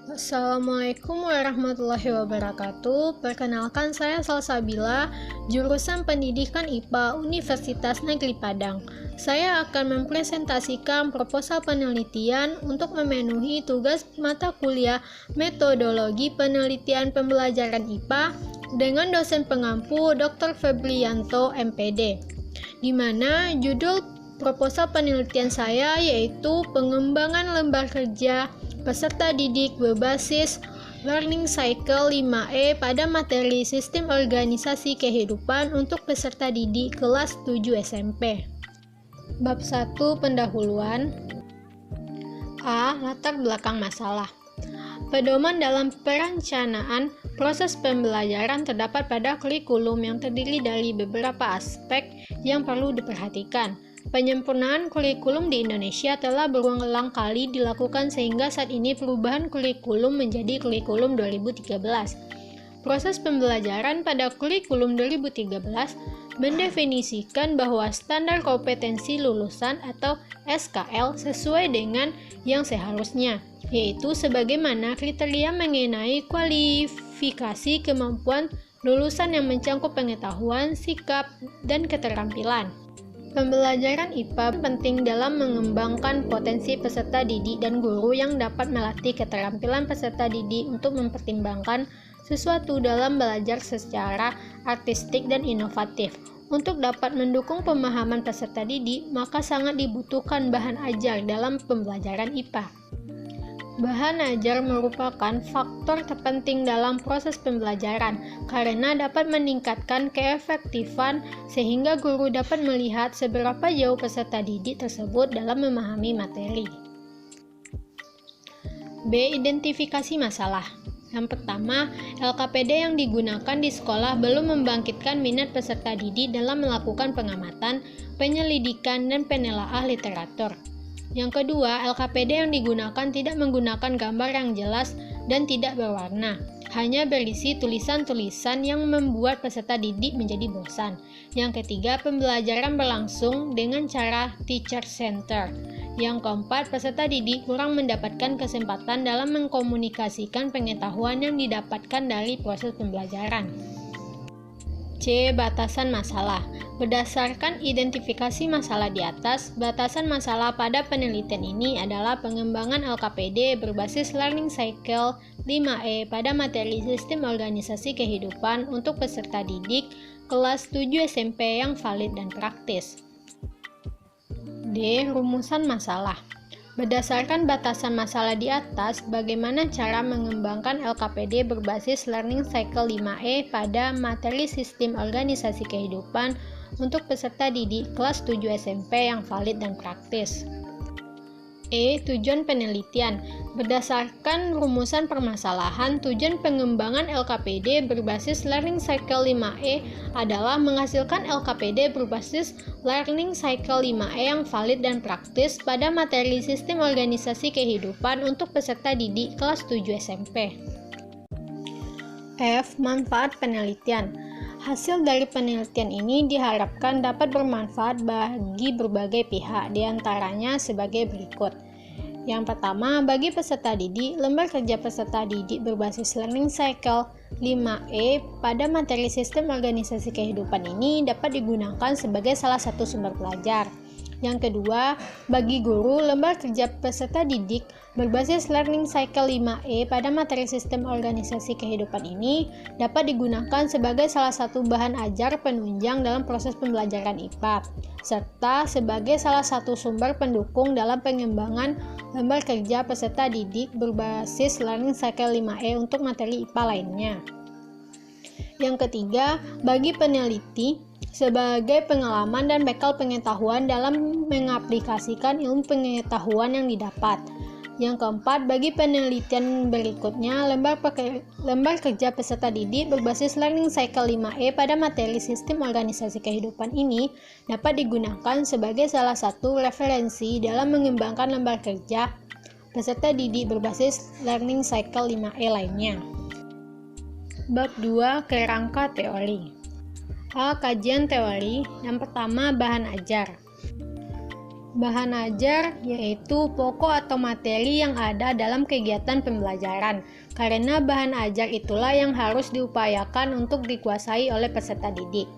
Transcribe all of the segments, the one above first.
Assalamualaikum warahmatullahi wabarakatuh. Perkenalkan, saya Salsabila, jurusan Pendidikan IPA Universitas Negeri Padang. Saya akan mempresentasikan proposal penelitian untuk memenuhi tugas mata kuliah Metodologi Penelitian Pembelajaran IPA dengan dosen pengampu Dr. Febrianto, MPD, di mana judul proposal penelitian saya yaitu pengembangan lembar kerja peserta didik berbasis Learning Cycle 5E pada materi Sistem Organisasi Kehidupan untuk peserta didik kelas 7 SMP. Bab 1 Pendahuluan. A. Latar belakang masalah. Pedoman dalam perencanaan proses pembelajaran terdapat pada kurikulum yang terdiri dari beberapa aspek yang perlu diperhatikan. Penyempurnaan kurikulum di Indonesia telah berulang kali dilakukan sehingga saat ini perubahan kurikulum menjadi kurikulum 2013. Proses pembelajaran pada kurikulum 2013 mendefinisikan bahwa standar kompetensi lulusan atau SKL sesuai dengan yang seharusnya, yaitu sebagaimana kriteria mengenai kualifikasi kemampuan lulusan yang mencakup pengetahuan, sikap, dan keterampilan. Pembelajaran IPA penting dalam mengembangkan potensi peserta didik dan guru yang dapat melatih keterampilan peserta didik untuk mempertimbangkan sesuatu dalam belajar secara artistik dan inovatif. Untuk dapat mendukung pemahaman peserta didik, maka sangat dibutuhkan bahan ajar dalam pembelajaran IPA. Bahan ajar merupakan faktor terpenting dalam proses pembelajaran karena dapat meningkatkan keefektifan sehingga guru dapat melihat seberapa jauh peserta didik tersebut dalam memahami materi. B. Identifikasi masalah. Yang pertama, LKPD yang digunakan di sekolah belum membangkitkan minat peserta didik dalam melakukan pengamatan, penyelidikan, dan penelaah literatur. Yang kedua, LKPD yang digunakan tidak menggunakan gambar yang jelas dan tidak berwarna, hanya berisi tulisan-tulisan yang membuat peserta didik menjadi bosan. Yang ketiga, pembelajaran berlangsung dengan cara teacher center. Yang keempat, peserta didik kurang mendapatkan kesempatan dalam mengkomunikasikan pengetahuan yang didapatkan dari proses pembelajaran. C. Batasan masalah. Berdasarkan identifikasi masalah di atas, batasan masalah pada penelitian ini adalah pengembangan LKPD berbasis Learning Cycle 5E pada materi Sistem Organisasi Kehidupan untuk peserta didik kelas 7 SMP yang valid dan praktis. D. Rumusan masalah. Berdasarkan batasan masalah di atas, bagaimana cara mengembangkan LKPD berbasis Learning Cycle 5E pada materi Sistem Organisasi Kehidupan untuk peserta didik kelas 7 SMP yang valid dan praktis. E. Tujuan penelitian. Berdasarkan rumusan permasalahan, tujuan pengembangan LKPD berbasis Learning Cycle 5E adalah menghasilkan LKPD berbasis Learning Cycle 5E yang valid dan praktis pada materi Sistem Organisasi Kehidupan untuk peserta didik kelas 7 SMP. F. Manfaat penelitian. Hasil dari penelitian ini diharapkan dapat bermanfaat bagi berbagai pihak, diantaranya sebagai berikut. Yang pertama, bagi peserta didik, lembar kerja peserta didik berbasis Learning Cycle 5E pada materi Sistem Organisasi Kehidupan ini dapat digunakan sebagai salah satu sumber belajar. Yang kedua, bagi guru, lembar kerja peserta didik berbasis Learning Cycle 5E pada materi Sistem Organisasi Kehidupan ini dapat digunakan sebagai salah satu bahan ajar penunjang dalam proses pembelajaran IPA, serta sebagai salah satu sumber pendukung dalam pengembangan lembar kerja peserta didik berbasis Learning Cycle 5E untuk materi IPA lainnya. Yang ketiga, bagi peneliti, sebagai pengalaman dan bekal pengetahuan dalam mengaplikasikan ilmu pengetahuan yang didapat. Yang keempat, bagi penelitian berikutnya, lembar kerja peserta didik berbasis Learning Cycle 5E pada materi Sistem Organisasi Kehidupan ini dapat digunakan sebagai salah satu referensi dalam mengembangkan lembar kerja peserta didik berbasis Learning Cycle 5E lainnya. Bab 2. Kerangka teori. A. Kajian teori. Yang pertama, bahan ajar. Bahan ajar yaitu pokok atau materi yang ada dalam kegiatan pembelajaran, karena bahan ajar itulah yang harus diupayakan untuk dikuasai oleh peserta didik.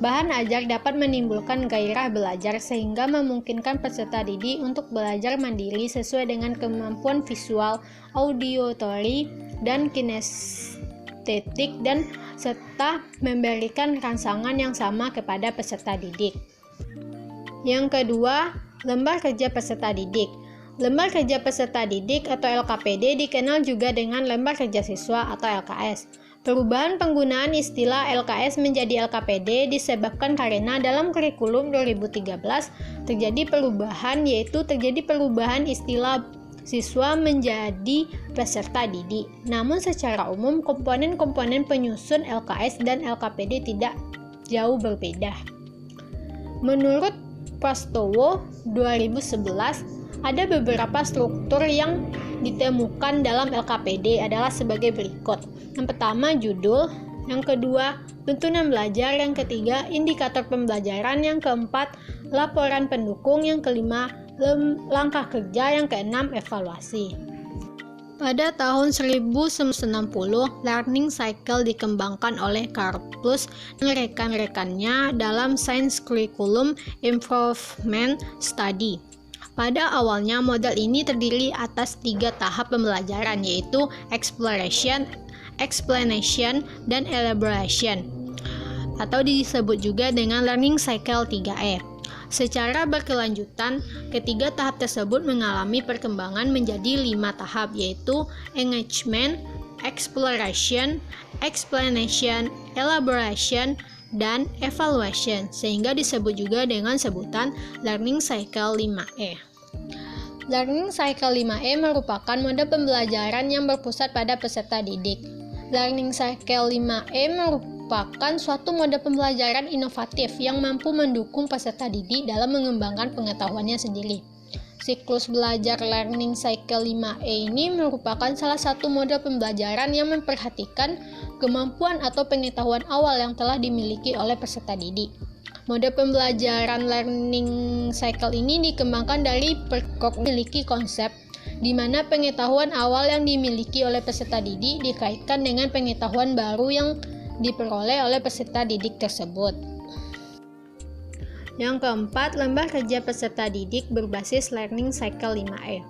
Bahan ajar dapat menimbulkan gairah belajar sehingga memungkinkan peserta didik untuk belajar mandiri sesuai dengan kemampuan visual, auditory, dan kinestetik dan serta memberikan rangsangan yang sama kepada peserta didik. Yang kedua, lembar kerja peserta didik. Lembar kerja peserta didik atau LKPD dikenal juga dengan lembar kerja siswa atau LKS. Perubahan penggunaan istilah LKS menjadi LKPD disebabkan karena dalam kurikulum 2013 terjadi perubahan istilah siswa menjadi peserta didik. Namun secara umum komponen-komponen penyusun LKS dan LKPD tidak jauh berbeda. Menurut Prastowo 2011, ada beberapa struktur yang ditemukan dalam LKPD adalah sebagai berikut. Yang pertama, judul. Yang kedua, tuntunan belajar. Yang ketiga, indikator pembelajaran. Yang keempat, laporan pendukung. Yang kelima, langkah kerja. Yang keenam, evaluasi. Pada tahun 1960, Learning Cycle dikembangkan oleh Karplus dan rekan-rekannya dalam Science Curriculum Improvement Study. Pada awalnya, model ini terdiri atas 3 tahap pembelajaran, yaitu Exploration, Explanation, dan Elaboration, atau disebut juga dengan Learning Cycle 3E. Secara berkelanjutan, ketiga tahap tersebut mengalami perkembangan menjadi 5 tahap, yaitu Engagement, Exploration, Explanation, Elaboration, dan Evaluation, sehingga disebut juga dengan sebutan Learning Cycle 5E. Learning Cycle 5E merupakan mode pembelajaran yang berpusat pada peserta didik. Learning Cycle 5E merupakan suatu mode pembelajaran inovatif yang mampu mendukung peserta didik dalam mengembangkan pengetahuannya sendiri. Siklus belajar Learning Cycle 5E ini merupakan salah satu mode pembelajaran yang memperhatikan kemampuan atau pengetahuan awal yang telah dimiliki oleh peserta didik. Mode pembelajaran Learning Cycle ini dikembangkan dari memiliki konsep di mana pengetahuan awal yang dimiliki oleh peserta didik dikaitkan dengan pengetahuan baru yang diperoleh oleh peserta didik tersebut. Yang keempat, lembar kerja peserta didik berbasis Learning Cycle 5E.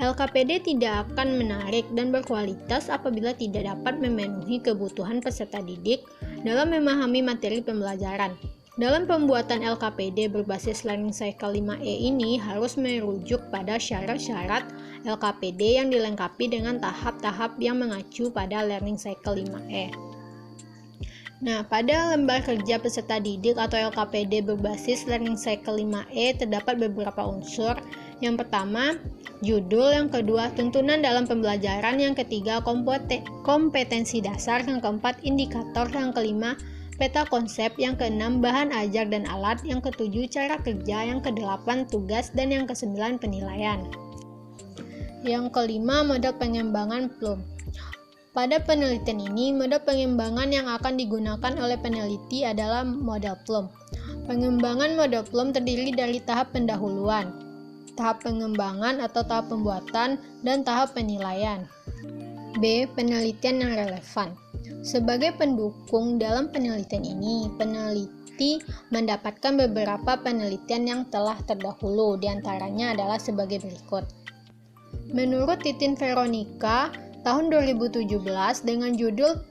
LKPD tidak akan menarik dan berkualitas apabila tidak dapat memenuhi kebutuhan peserta didik dalam memahami materi pembelajaran. Dalam pembuatan LKPD berbasis Learning Cycle 5E ini harus merujuk pada syarat-syarat LKPD yang dilengkapi dengan tahap-tahap yang mengacu pada Learning Cycle 5E. Nah, pada lembar kerja peserta didik atau LKPD berbasis Learning Cycle 5E terdapat beberapa unsur. Yang pertama, judul. Yang kedua, tuntunan dalam pembelajaran. Yang ketiga, kompetensi dasar. Yang keempat, indikator. Yang kelima, peta konsep. Yang keenam, bahan ajar dan alat. Yang ketujuh, cara kerja. Yang kedelapan, tugas. Dan yang kesembilan, penilaian. Yang kelima, mode pengembangan PLUM. Pada penelitian ini, mode pengembangan yang akan digunakan oleh peneliti adalah model PLUM. Pengembangan model PLUM terdiri dari tahap pendahuluan, tahap pengembangan atau tahap pembuatan, dan tahap penilaian. B. Penelitian yang relevan. Sebagai pendukung dalam penelitian ini, peneliti mendapatkan beberapa penelitian yang telah terdahulu, diantaranya adalah sebagai berikut. Menurut Titin Veronica, tahun 2017 dengan judul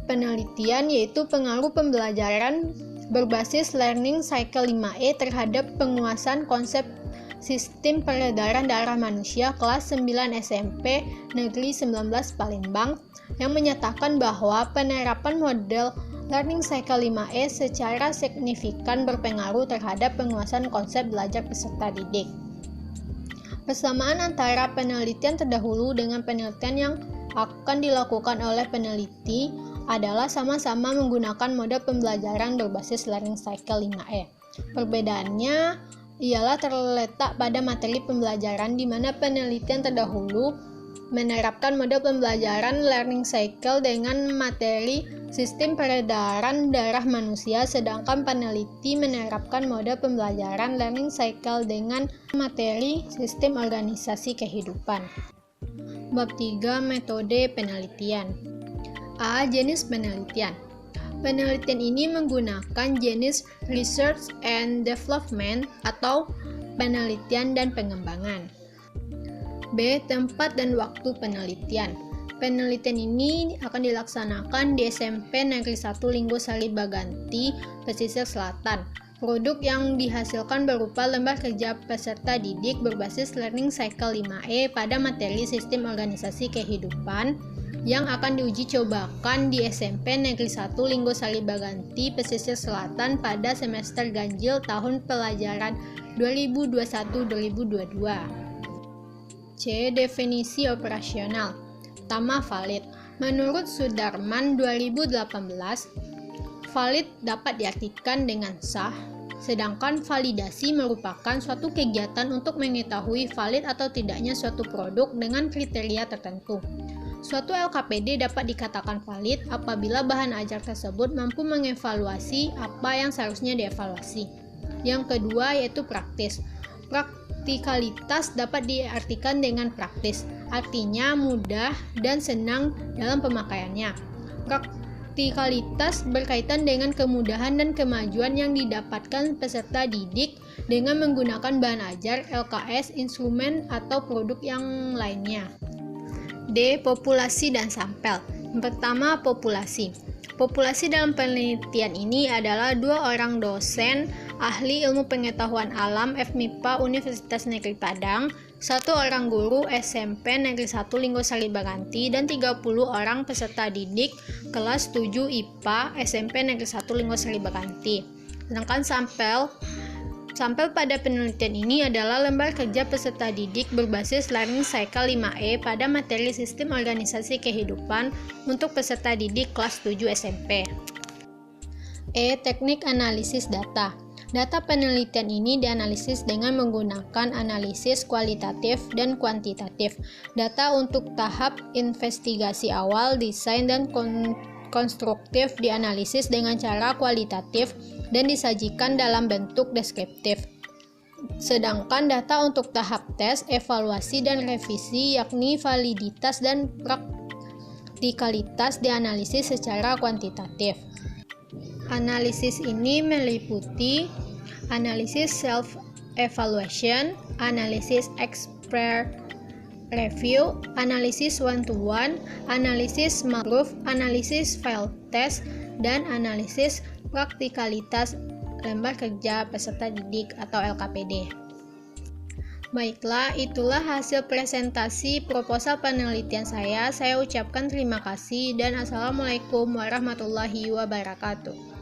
penelitian yaitu pengaruh pembelajaran berbasis Learning Cycle 5E terhadap penguasaan konsep sistem peredaran darah manusia kelas 9 SMP Negeri 19 Palembang yang menyatakan bahwa penerapan model Learning Cycle 5E secara signifikan berpengaruh terhadap penguasaan konsep belajar peserta didik. Persamaan antara penelitian terdahulu dengan penelitian yang akan dilakukan oleh peneliti adalah sama-sama menggunakan mode pembelajaran berbasis Learning Cycle 5E. Perbedaannya ialah terletak pada materi pembelajaran di mana penelitian terdahulu menerapkan model pembelajaran learning cycle dengan materi sistem peredaran darah manusia, sedangkan peneliti menerapkan model pembelajaran learning cycle dengan materi sistem organisasi kehidupan. Bab 3. Metode penelitian. A. Jenis penelitian. Penelitian ini menggunakan jenis research and development atau penelitian dan pengembangan. B. Tempat dan waktu penelitian. Penelitian ini akan dilaksanakan di SMP Negeri 1 Linggosari Baganti, Pesisir Selatan. Produk yang dihasilkan berupa lembar kerja peserta didik berbasis Learning Cycle 5E pada materi Sistem Organisasi Kehidupan yang akan diuji cobakan di SMP Negeri 1 Linggosari Baganti, Pesisir Selatan pada semester ganjil tahun pelajaran 2021-2022. C. Definisi operasional. Pertama, valid. Menurut Sudarman 2018, valid dapat diartikan dengan sah, sedangkan validasi merupakan suatu kegiatan untuk mengetahui valid atau tidaknya suatu produk dengan kriteria tertentu. Suatu LKPD dapat dikatakan valid apabila bahan ajar tersebut mampu mengevaluasi apa yang seharusnya dievaluasi. Yang kedua yaitu praktis. Praktikalitas dapat diartikan dengan praktis, artinya mudah dan senang dalam pemakaiannya. Praktikalitas berkaitan dengan kemudahan dan kemajuan yang didapatkan peserta didik dengan menggunakan bahan ajar, LKS, instrumen, atau produk yang lainnya. D. Populasi dan sampel. Pertama, populasi. Populasi dalam penelitian ini adalah 2 orang dosen ahli ilmu pengetahuan alam FMIPA Universitas Negeri Padang, 1 orang guru SMP Negeri 1 Linggosari Baganti, dan 30 orang peserta didik kelas 7 IPA SMP Negeri 1 Linggosari Baganti. Sedangkan sampel pada penelitian ini adalah lembar kerja peserta didik berbasis Learning Cycle 5E pada materi Sistem Organisasi Kehidupan untuk peserta didik kelas 7 SMP. E. Teknik analisis data. Data penelitian ini dianalisis dengan menggunakan analisis kualitatif dan kuantitatif. Data untuk tahap investigasi awal, desain, dan konstruktif dianalisis dengan cara kualitatif dan disajikan dalam bentuk deskriptif. Sedangkan data untuk tahap tes, evaluasi, dan revisi yakni validitas dan praktikalitas dianalisis secara kuantitatif. Analisis ini meliputi analisis self-evaluation, analisis expert review, analisis one-to-one, analisis small group, analisis file test, dan analisis praktikalitas lembar kerja peserta didik atau LKPD. Baiklah, itulah hasil presentasi proposal penelitian saya. Saya ucapkan terima kasih dan Assalamualaikum warahmatullahi wabarakatuh.